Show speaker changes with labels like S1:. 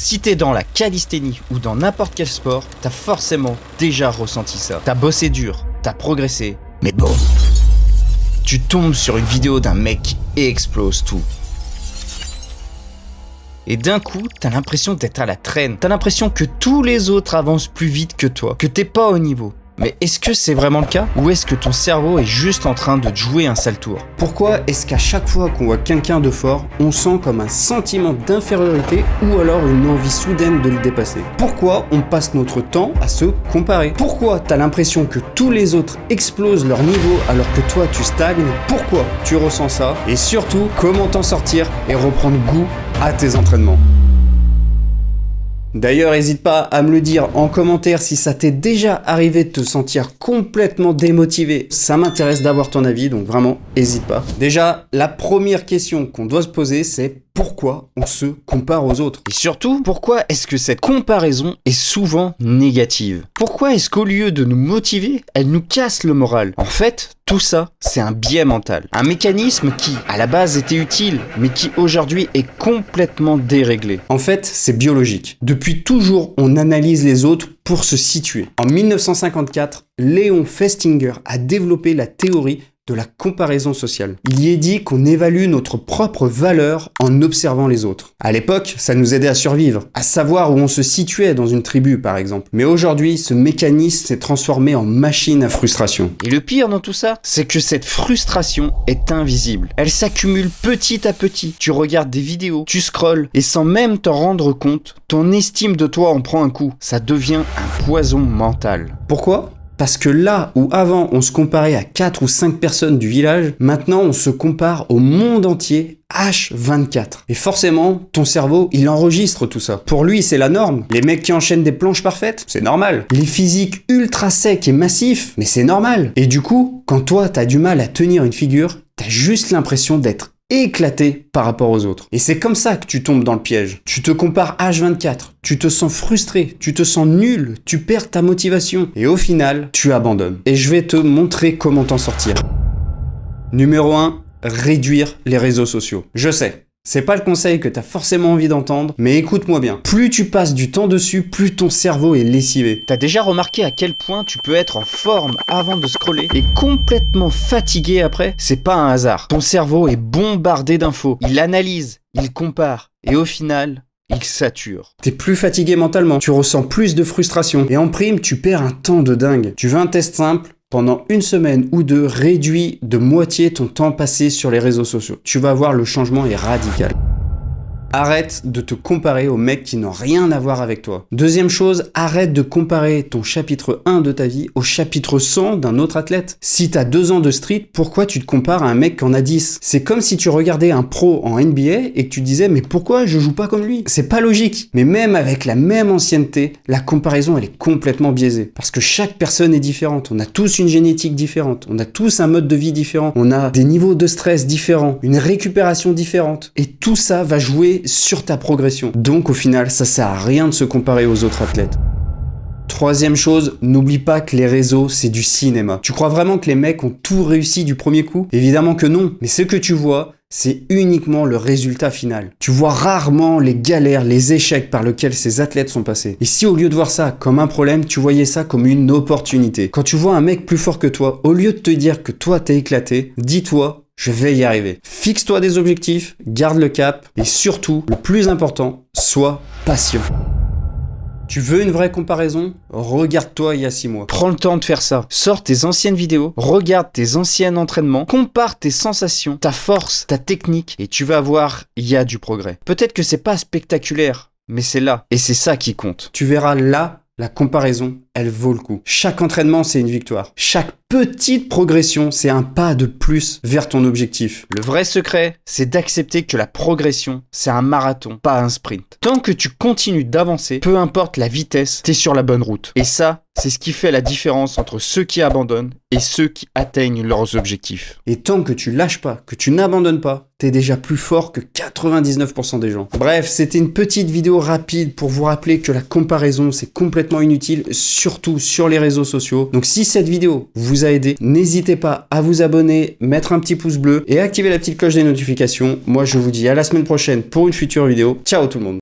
S1: Si t'es dans la calisthénie ou dans n'importe quel sport, t'as forcément déjà ressenti ça. T'as bossé dur, t'as progressé, mais bon, tu tombes sur une vidéo d'un mec qui explose tout. Et d'un coup, t'as l'impression d'être à la traîne. T'as l'impression que tous les autres avancent plus vite que toi, que t'es pas au niveau. Mais est-ce que c'est vraiment le cas? Ou est-ce que ton cerveau est juste en train de te jouer un sale tour?
S2: Pourquoi est-ce qu'à chaque fois qu'on voit quelqu'un de fort, on sent comme un sentiment d'infériorité ou alors une envie soudaine de le dépasser? Pourquoi on passe notre temps à se comparer? Pourquoi t'as l'impression que tous les autres explosent leur niveau alors que toi tu stagnes? Pourquoi tu ressens ça? Et surtout, comment t'en sortir et reprendre goût à tes entraînements? D'ailleurs, n'hésite pas à me le dire en commentaire si ça t'est déjà arrivé de te sentir complètement démotivé. Ça m'intéresse d'avoir ton avis, donc vraiment, n'hésite pas. Déjà, la première question qu'on doit se poser, c'est pourquoi on se compare aux autres?
S1: Et surtout, pourquoi est-ce que cette comparaison est souvent négative? Pourquoi est-ce qu'au lieu de nous motiver, elle nous casse le moral? En fait, tout ça, c'est un biais mental. Un mécanisme qui, à la base, était utile, mais qui aujourd'hui est complètement déréglé.
S2: En fait, c'est biologique. Depuis toujours, on analyse les autres pour se situer. En 1954, Léon Festinger a développé la théorie de la comparaison sociale. Il y est dit qu'on évalue notre propre valeur en observant les autres. À l'époque, ça nous aidait à survivre, à savoir où on se situait dans une tribu par exemple. Mais aujourd'hui, ce mécanisme s'est transformé en machine à frustration.
S1: Et le pire dans tout ça, c'est que cette frustration est invisible. Elle s'accumule petit à petit. Tu regardes des vidéos, tu scrolles, et sans même t'en rendre compte, ton estime de toi en prend un coup. Ça devient un poison mental.
S2: Pourquoi ? Parce que là où avant on se comparait à 4 ou 5 personnes du village, maintenant on se compare au monde entier H24. Et forcément, ton cerveau, il enregistre tout ça. Pour lui, c'est la norme. Les mecs qui enchaînent des planches parfaites, c'est normal. Les physiques ultra secs et massifs, mais c'est normal. Et du coup, quand toi, t'as du mal à tenir une figure, t'as juste l'impression d'être éclaté par rapport aux autres. Et c'est comme ça que tu tombes dans le piège. Tu te compares H24, tu te sens frustré, tu te sens nul, tu perds ta motivation et au final, tu abandonnes. Et je vais te montrer comment t'en sortir. Numéro 1, réduire les réseaux sociaux. Je sais, c'est pas le conseil que t'as forcément envie d'entendre, mais écoute-moi bien. Plus tu passes du temps dessus, plus ton cerveau est lessivé.
S1: T'as déjà remarqué à quel point tu peux être en forme avant de scroller et complètement fatigué après? C'est pas un hasard. Ton cerveau est bombardé d'infos. Il analyse, il compare et au final, il sature.
S2: T'es plus fatigué mentalement, tu ressens plus de frustration et en prime, tu perds un temps de dingue. Tu veux un test simple? Pendant une semaine ou deux, réduis de moitié ton temps passé sur les réseaux sociaux. Tu vas voir, le changement est radical. Arrête de te comparer aux mecs qui n'ont rien à voir avec toi. Deuxième chose, arrête de comparer ton chapitre 1 de ta vie au chapitre 100 d'un autre athlète. Si t'as 2 ans de street, pourquoi tu te compares à un mec qui en a 10? C'est comme si tu regardais un pro en NBA et que tu disais mais pourquoi je joue pas comme lui? C'est pas logique. Mais même avec la même ancienneté, la comparaison elle est complètement biaisée. Parce que chaque personne est différente. On a tous une génétique différente. On a tous un mode de vie différent. On a des niveaux de stress différents. Une récupération différente. Et tout ça va jouer sur ta progression. Donc au final, ça sert à rien de se comparer aux autres athlètes. Troisième chose, n'oublie pas que les réseaux, c'est du cinéma. Tu crois vraiment que les mecs ont tout réussi du premier coup? Évidemment que non. Mais ce que tu vois, c'est uniquement le résultat final. Tu vois rarement les galères, les échecs par lesquels ces athlètes sont passés. Et si au lieu de voir ça comme un problème, tu voyais ça comme une opportunité. Quand tu vois un mec plus fort que toi, au lieu de te dire que toi t'es éclaté, dis-toi je vais y arriver. Fixe-toi des objectifs, garde le cap et surtout, le plus important, sois patient. Tu veux une vraie comparaison? Regarde-toi il y a 6 mois.
S1: Prends le temps de faire ça. Sors tes anciennes vidéos, regarde tes anciens entraînements, compare tes sensations, ta force, ta technique et tu vas voir, il y a du progrès. Peut-être que c'est pas spectaculaire, mais c'est là et c'est ça qui compte.
S2: Tu verras là, la comparaison, elle vaut le coup. Chaque entraînement, c'est une victoire. Chaque petite progression, c'est un pas de plus vers ton objectif.
S1: Le vrai secret, c'est d'accepter que la progression, c'est un marathon, pas un sprint. Tant que tu continues d'avancer, peu importe la vitesse, t'es sur la bonne route. Et ça, c'est ce qui fait la différence entre ceux qui abandonnent et ceux qui atteignent leurs objectifs.
S2: Et tant que tu lâches pas, que tu n'abandonnes pas, t'es déjà plus fort que 99% des gens. Bref, c'était une petite vidéo rapide pour vous rappeler que la comparaison, c'est complètement inutile, surtout sur les réseaux sociaux. Donc si cette vidéo vous a aidé, n'hésitez pas à vous abonner, mettre un petit pouce bleu et activer la petite cloche des notifications. Moi, je vous dis à la semaine prochaine pour une future vidéo. Ciao tout le monde!